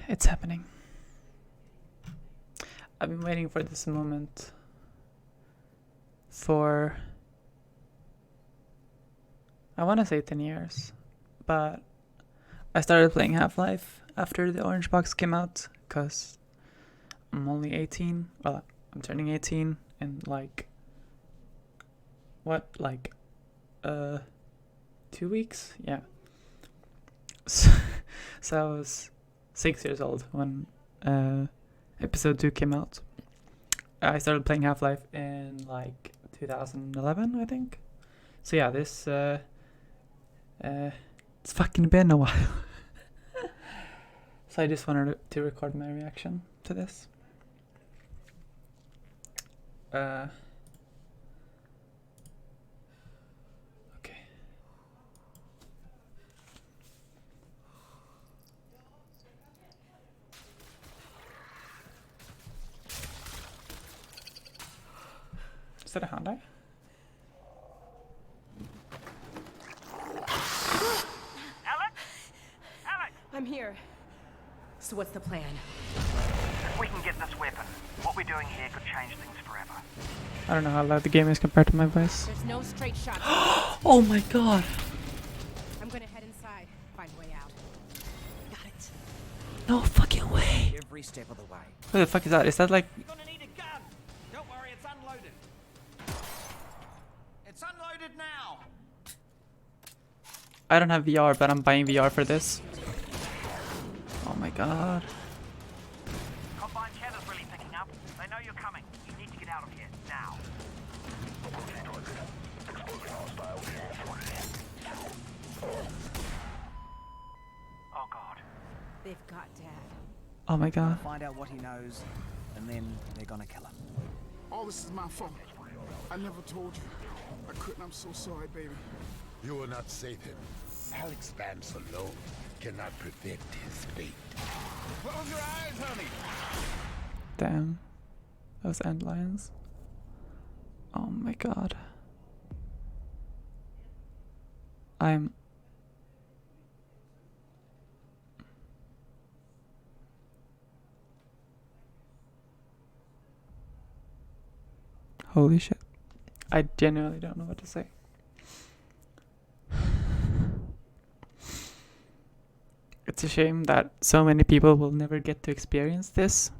It's happening. I've been waiting for this moment for, I want to say 10 years, but I started playing Half-Life after the Orange Box came out because I'm only 18. Well, I'm turning 18 in like 2 weeks? Yeah. So I was 6 years old when episode 2 came out. I started playing Half-Life in like 2011, I think. So yeah, this it's fucking been a while. So I just wanted to record my reaction to this. Okay. Is that a Hyundai? Alyx? Alyx! I'm here. So what's the plan? If we can get this weapon, what we're doing here could change things forever. I don't know how loud the game is compared to my voice. There's no straight shot. Oh my god. I'm gonna head inside, find a way out. Got it. No fucking way. Every step of the way. What the fuck is that? Is that like... You're gonna need a gun. Don't worry, it's unloaded. It's unloaded now. I don't have VR, but I'm buying VR for this. Oh my god. Combine chatter's really picking up. They know you're coming. You need to get out of here, now. Oh god. They've got Dad. Oh my god. Find out what he knows, and then they're gonna kill him. All this is my fault. I never told you. I couldn't. I'm so sorry, baby. You will not save him. Alyx Vance alone cannot prevent his fate. Close your eyes, honey. Damn. Those end lines. Oh my god. I'm... Holy shit. I genuinely don't know what to say. It's a shame that so many people will never get to experience this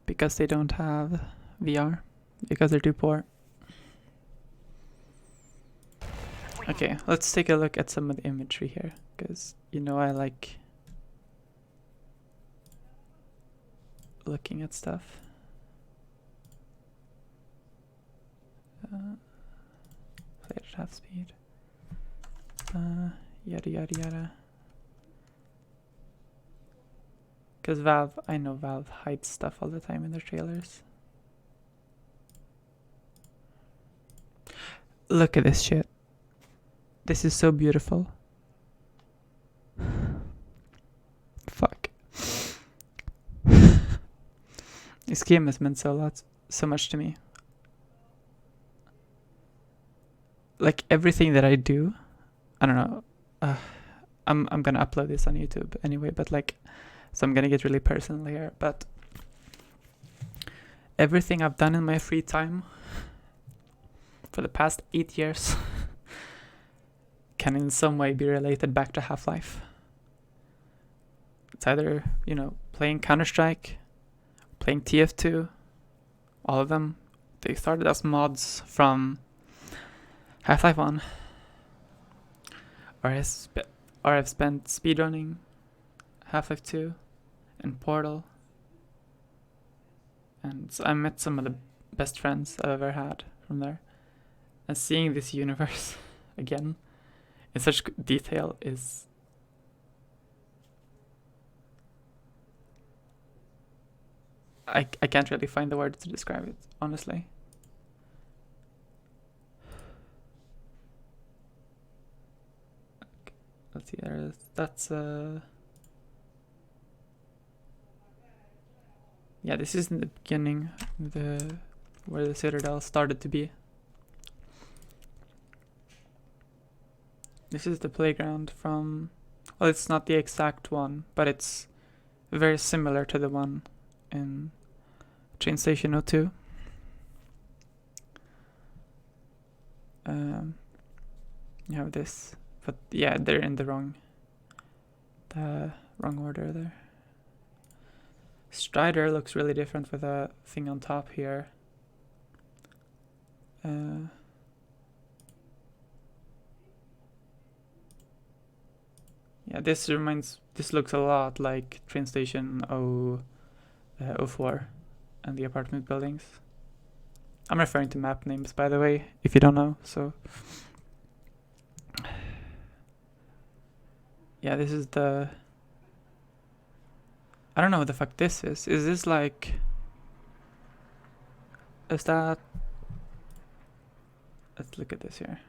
because they don't have VR, because they're too poor. Okay, let's take a look at some of the imagery here, because you know I like looking at stuff. Play at half speed. Yada yada yada. Because Valve, I know Valve hides stuff all the time in their trailers. Look at this shit. This is so beautiful. Fuck. This game has meant so much to me. Like everything that I do, I don't know. I'm gonna upload this on YouTube anyway, but like, so I'm gonna get really personal here. But everything I've done in my free time for the past 8 years can in some way be related back to Half-Life. It's either, you know, playing Counter-Strike, playing TF2, all of them. They started as mods from Half-Life 1. Or I've spent speedrunning Half-Life 2 and Portal. And so I met some of the best friends I've ever had from there. And seeing this universe again in such detail is... I can't really find the words to describe it, honestly. Let's see, that's yeah, this is in the beginning, where the Citadel started to be. This is the playground from, Well, it's not the exact one, but it's very similar to the one in Train Station 02. You have this, but yeah, they're in the wrong order there. Strider looks really different with a thing on top here. Yeah, this looks a lot like Train Station 04 and the apartment buildings. I'm referring to map names, by the way, if you don't know, so. Yeah, this is the... I don't know what the fuck this is. Is this like... Is that... Let's look at this here.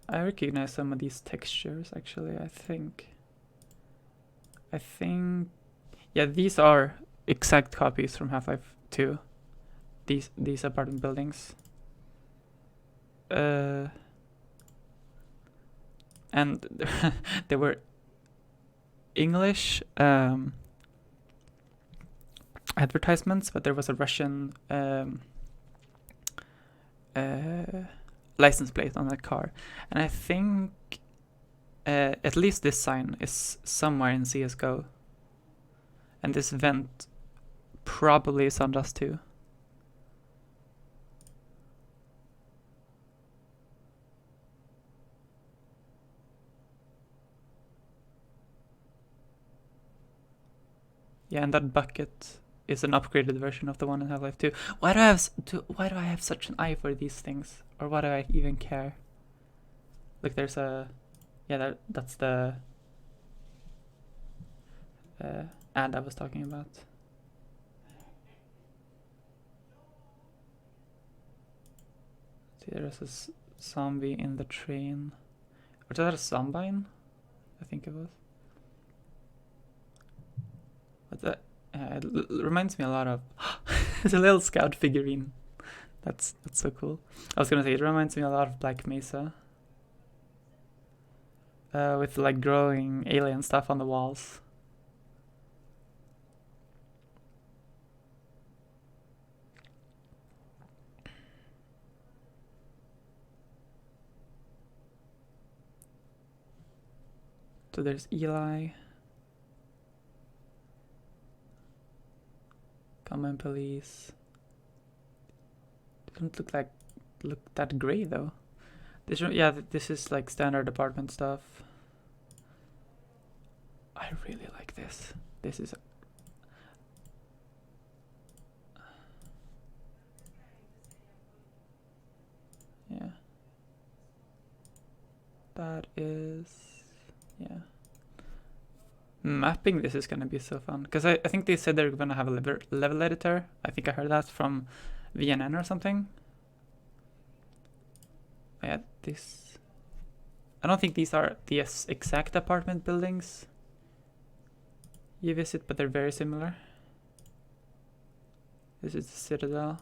I recognize some of these textures, actually, I think. Yeah, these are exact copies from Half-Life 2. These apartment buildings. And they were English advertisements, but there was a Russian license plate on that car. And I think at least this sign is somewhere in CSGO. And this vent probably is on Dust 2. Yeah, and that bucket is an upgraded version of the one in Half-Life 2. Why do I have such an eye for these things? Or why do I even care? Look, there's a... Yeah, that's the ad I was talking about. See, there's a zombie in the train. Or is that a zombine? I think it was. But that it reminds me a lot of... It's a little scout figurine. That's so cool. I was gonna say, it reminds me a lot of Black Mesa. With like growing alien stuff on the walls. So there's Eli. Common police. Doesn't look that grey though. This is like standard apartment stuff. I really like this. This is yeah. That is mapping this is gonna be so fun, because I think they said they're gonna have a level editor. I think I heard that from VNN or something. Yeah, this... I don't think these are the exact apartment buildings you visit, but they're very similar. This is the Citadel.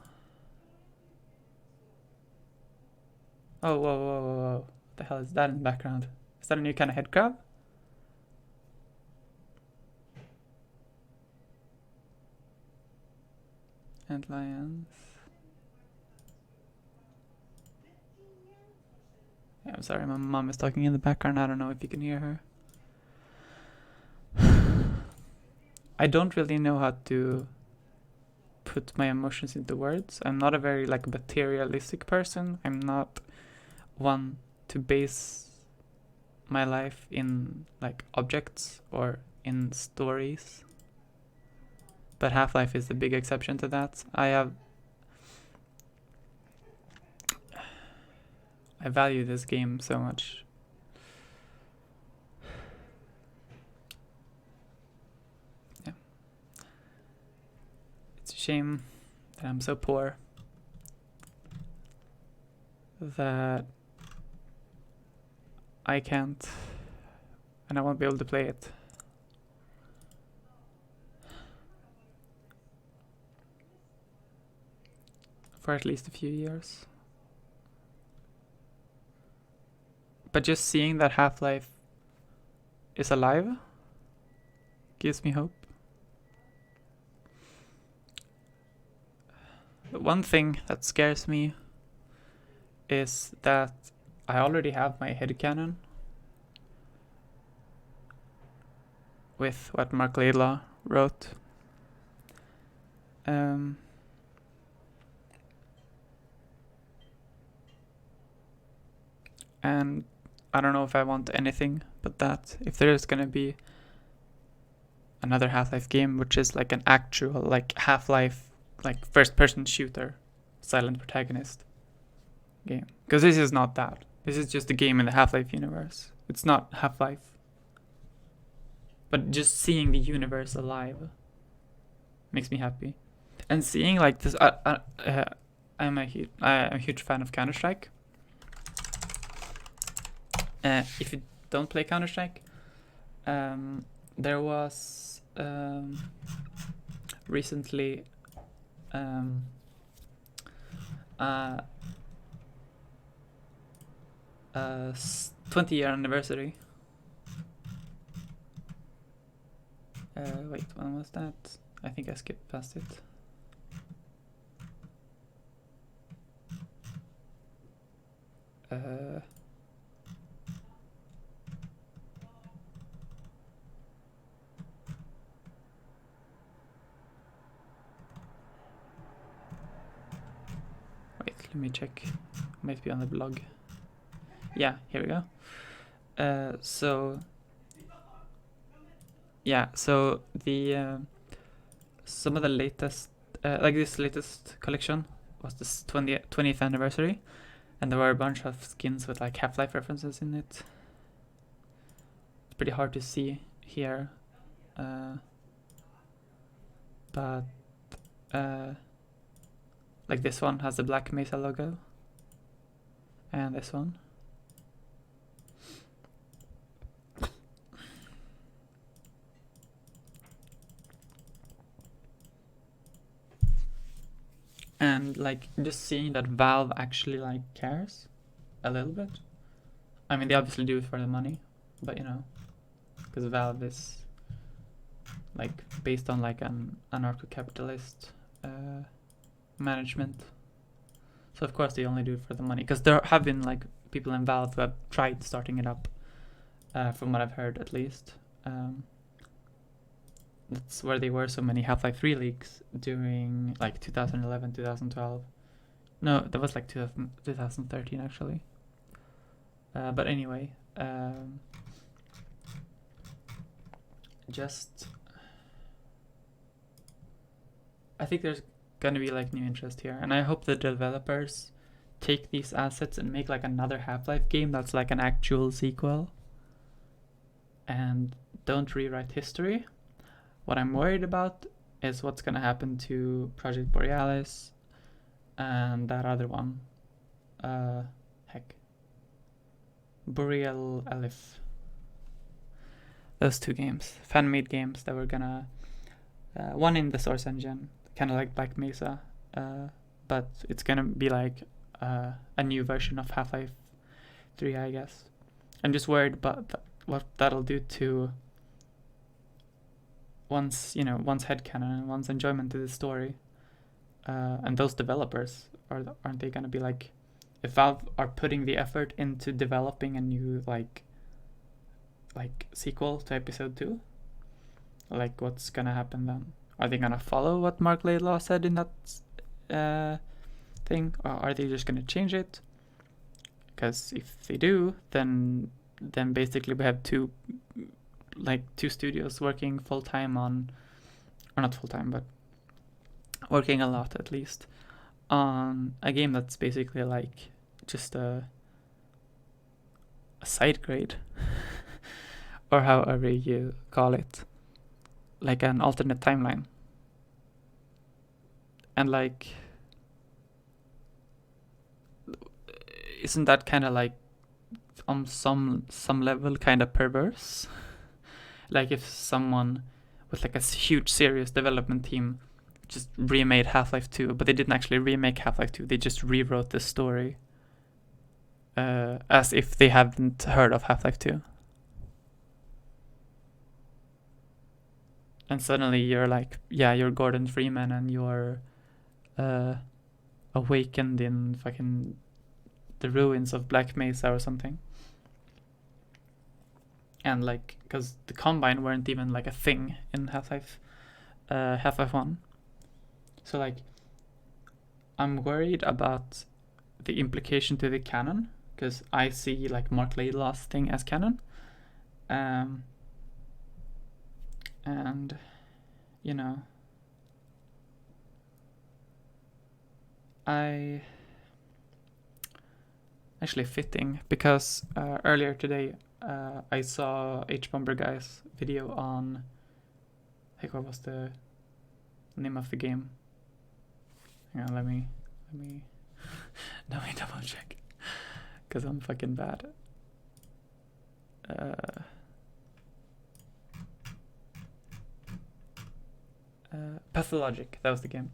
Oh, whoa. What the hell is that in the background? Is that a new kind of headcrab? And lions. Yeah, I'm sorry, my mom is talking in the background. I don't know if you can hear her. I don't really know how to put my emotions into words. I'm not a very like materialistic person. I'm not one to base my life in like objects or in stories. But Half-Life is the big exception to that. I value this game so much. Yeah. It's a shame that I'm so poor that I can't and I won't be able to play it. For at least a few years. But just seeing that Half-Life is alive gives me hope. The one thing that scares me is that I already have my headcanon with what Mark Laidlaw wrote. And I don't know if I want anything but that. If there is gonna be another Half-Life game, which is like an actual like Half-Life, like first-person shooter, silent protagonist game, because this is not that. This is just a game in the Half-Life universe. It's not Half-Life. But just seeing the universe alive makes me happy, and seeing like this. I'm a huge fan of Counter-Strike. If you don't play Counter-Strike, there was recently 20-year anniversary. Wait, when was that? I think I skipped past it. Wait, let me check. Might be on the blog. Yeah, here we go. So the some of the latest, like this latest collection was this 20th anniversary, and there were a bunch of skins with like Half-Life references in it. It's pretty hard to see here, but like this one has the Black Mesa logo, and this one. And like just seeing that Valve actually like cares a little bit. I mean, they obviously do it for the money, but you know, because Valve is like based on like an anarcho-capitalist management. So of course they only do it for the money, because there have been like people in Valve who have tried starting it up, from what I've heard at least. That's where there were so many Half-Life 3 leaks during like 2011, 2012. No, that was like 2013 actually. But anyway, I think there's gonna be like new interest here, and I hope the developers take these assets and make like another Half-Life game that's like an actual sequel, and don't rewrite history. What I'm worried about is what's gonna happen to Project Borealis and that other one. Boreal Alyx. Those two games, fan-made games that were gonna, one in the Source engine, kind of like Black Mesa, but it's gonna be like a new version of Half-Life 3, I guess. I'm just worried about what that'll do to one's headcanon and one's enjoyment to the story, and those developers aren't they gonna be like, if Valve are putting the effort into developing a new like sequel to episode 2, like what's gonna happen then? Are they gonna follow what Mark Laidlaw said in that thing, or are they just gonna change it? Because if they do, then basically we have two studios working full-time on, or not full-time, but working a lot at least on a game that's basically like just a side grade or however you call it, like an alternate timeline. And like, isn't that kind of like on some level kind of perverse? Like if someone with like a huge serious development team just remade Half-Life 2, but they didn't actually remake Half-Life 2, they just rewrote the story as if they haven't heard of Half-Life 2. And suddenly you're like, yeah, you're Gordon Freeman and you're awakened in fucking the ruins of Black Mesa or something. And like, because the Combine weren't even like a thing in Half-Life 1. So like, I'm worried about the implication to the canon, because I see like Mark Laidlaw's thing as canon. And you know, I actually fitting, because earlier today I saw H Bomber Guy's video on, like, what was the name of the game? Hang on, let me let me double check, because I'm fucking bad. Pathologic, that was the game.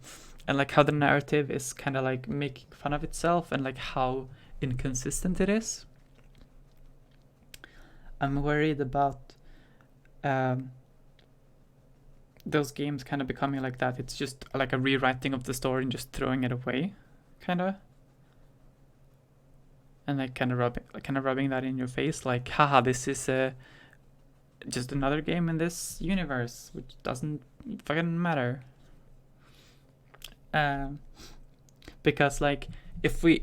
And like how the narrative is kind of like making fun of itself and like how inconsistent it is. I'm worried about those games kind of becoming like that. It's just like a rewriting of the story and just throwing it away, kind of. And like kind of rubbing that in your face, like, haha, this is just another game in this universe, which doesn't fucking matter. Because like if we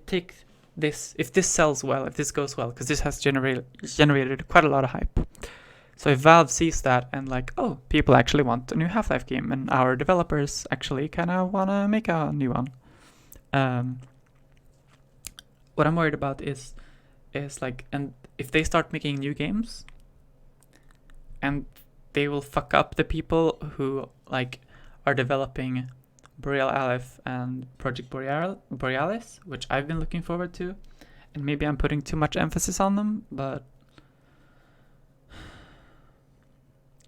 take this, if this sells well, if this goes well, because this has generated quite a lot of hype. So if Valve sees that and like, oh, people actually want a new Half-Life game, and our developers actually kind of want to make a new one. What I'm worried about is like, and if they start making new games, and they will fuck up the people who like are developing Boreal Aleph and Project Borealis, which I've been looking forward to, and maybe I'm putting too much emphasis on them, but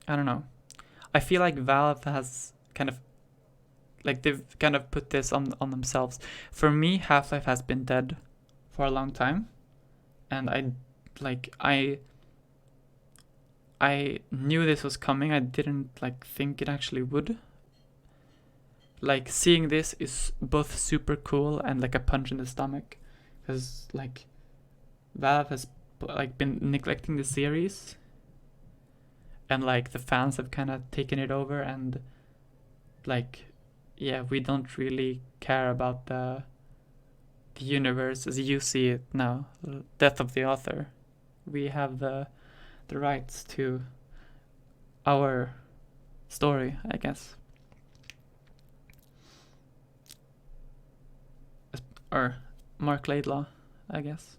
I don't know. I feel like Valve has kind of like, they've kind of put this on themselves. For me, Half-Life has been dead for a long time, and I knew this was coming. I didn't like think it actually would. Like, seeing this is both super cool and like a punch in the stomach, because like Valve has like been neglecting the series, and like the fans have kind of taken it over, and like, yeah, we don't really care about the universe as you see it now. Death of the author. We have the rights to our story, I guess. Or Mark Laidlaw, I guess.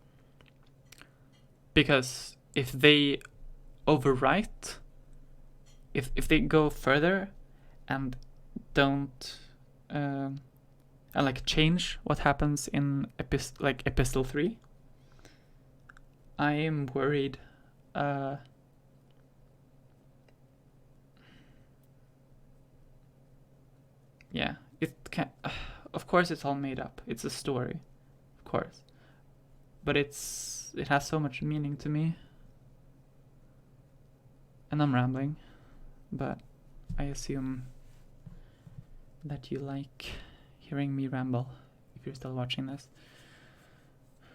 Because if they overwrite, if they go further and don't and like change what happens in Epistle 3, I am worried. Yeah, it can. Of course, it's all made up. It's a story, of course, but it has so much meaning to me. And I'm rambling, but I assume that you like hearing me ramble if you're still watching this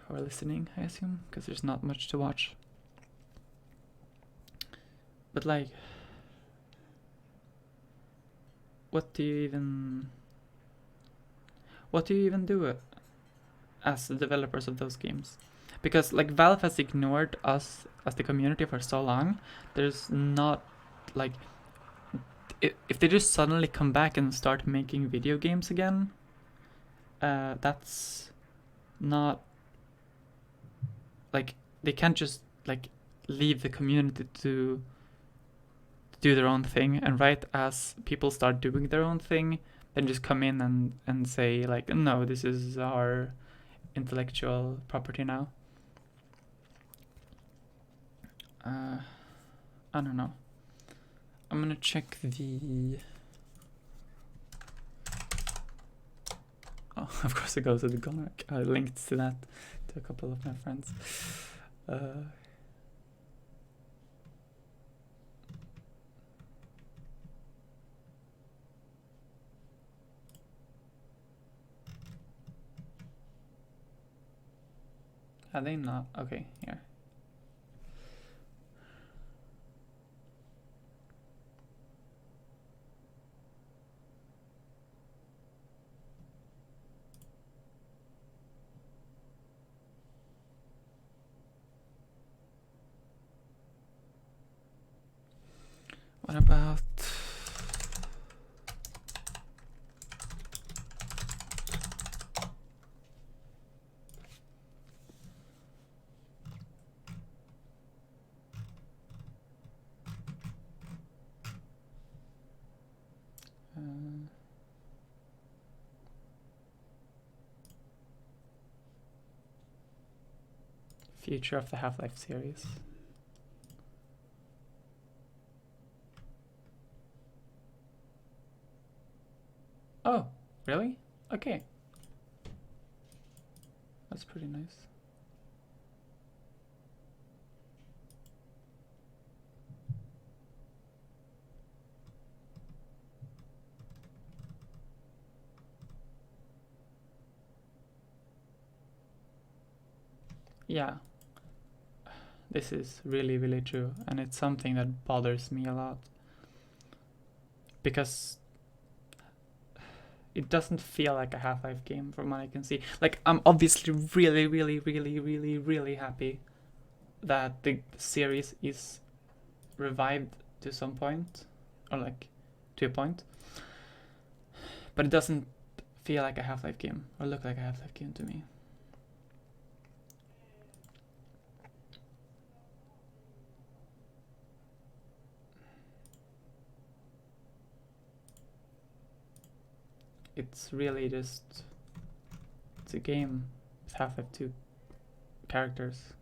or listening, I assume, because there's not much to watch. But like, what do you even do as the developers of those games? Because like, Valve has ignored us as the community for so long. There's not like, if they just suddenly come back and start making video games again, that's not like, they can't just like leave the community to do their own thing, and right as people start doing their own thing, then just come in and say like, no, this is our intellectual property now. I don't know. I'm gonna check the... Oh, of course it goes to the link to that to a couple of my friends. Are they not? Okay, here. What about future of the Half-Life series? Oh, really? Okay. That's pretty nice. Yeah. This is really, really true, and it's something that bothers me a lot. Because it doesn't feel like a Half-Life game from what I can see. Like, I'm obviously really, really, really, really, really happy that the series is revived to some point, or like to a point. But it doesn't feel like a Half-Life game, or look like a Half-Life game to me. It's really just, it's a game with Half-Life 2 characters.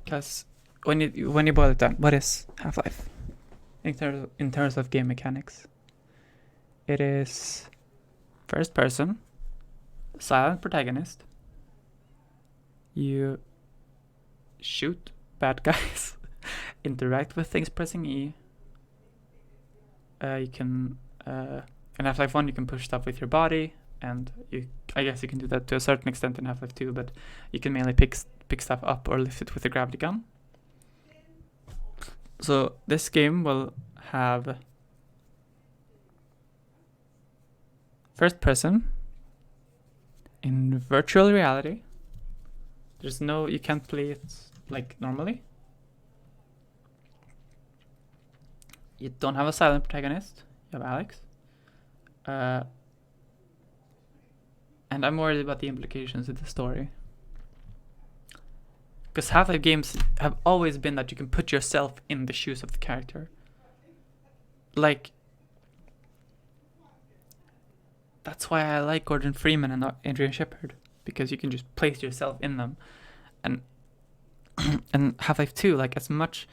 Because when you boil it down, what is Half-Life in terms of game mechanics? It is first person, silent protagonist. You shoot bad guys, interact with things pressing E. You can in Half-Life 1 you can push stuff with your body, and I guess you can do that to a certain extent in Half-Life 2, but you can mainly pick stuff up or lift it with a gravity gun. So this game will have first person in virtual reality. You can't play it like normally. You don't have a silent protagonist. You have Alyx. And I'm worried about the implications of the story. Because Half-Life games have always been that you can put yourself in the shoes of the character. Like, that's why I like Gordon Freeman and not Adrian Shepard, because you can just place yourself in them. And and Half-Life 2, like, as much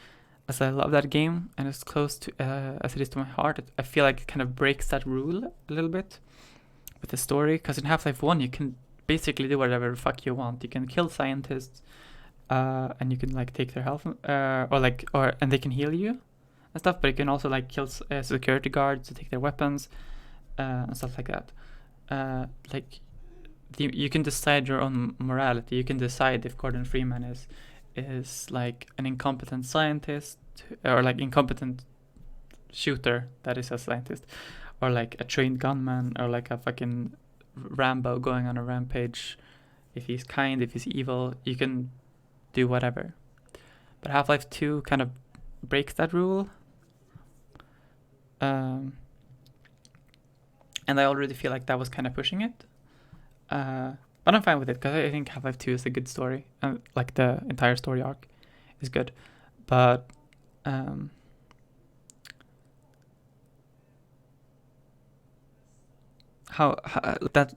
as I love that game and as close to as it is to my heart, I feel like it kind of breaks that rule a little bit with the story. Because in Half-Life 1 you can basically do whatever the fuck you want. You can kill scientists, and you can like take their health, and they can heal you and stuff. But you can also like kill security guards to take their weapons, and stuff like that. You can decide your own morality. You can decide if Gordon Freeman is like an incompetent scientist, or like incompetent shooter that is a scientist, or like a trained gunman, or like a fucking Rambo going on a rampage. If he's kind, if he's evil, you can do whatever. But Half-Life 2 kind of breaks that rule. And I already feel like that was kind of pushing it. But I'm fine with it, because I think Half-Life 2 is a good story, and like the entire story arc is good. But how that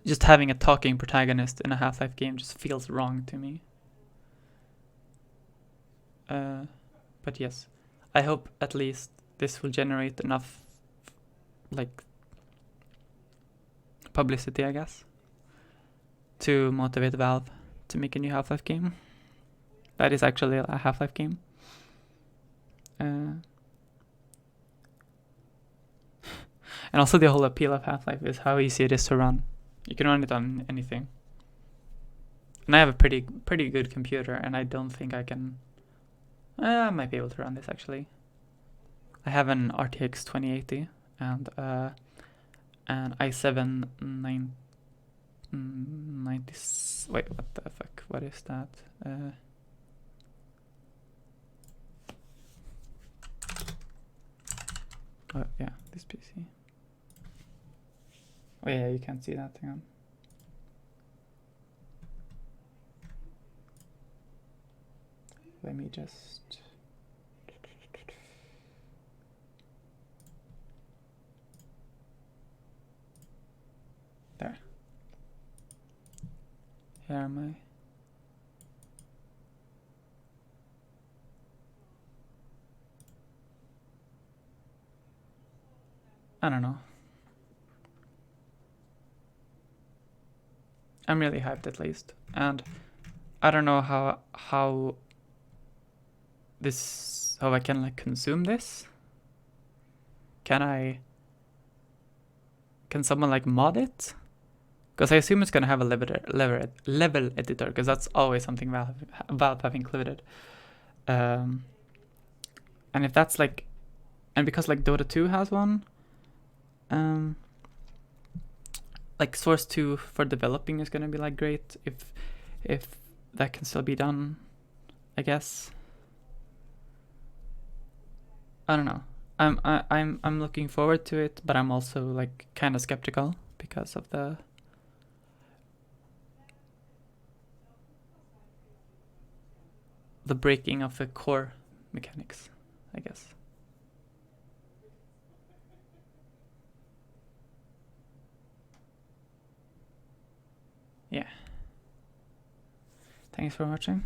just having a talking protagonist in a Half-Life game just feels wrong to me. But yes, I hope at least this will generate enough like publicity, I guess, to motivate Valve to make a new Half-Life game. That is actually a Half-Life game. And also the whole appeal of Half-Life is how easy it is to run. You can run it on anything. And I have a pretty good computer, and I don't think I can... I might be able to run this, actually. I have an RTX 2080 and an i7 90... Wait, what the fuck? What is that? Oh, yeah, this PC. Oh yeah, you can't see that, hang on. Let me just... There. Here am I. I don't know. I'm really hyped at least, and I don't know how I can like consume this. Can someone like mod it? Because I assume it's gonna have a level editor, because that's always something Valve have included. And if that's like, and because like Dota 2 has one, like Source 2 for developing is gonna be like great if that can still be done, I guess. I don't know. I'm looking forward to it, but I'm also like kind of skeptical because of the breaking of the core mechanics, I guess. Yeah. Thanks for watching.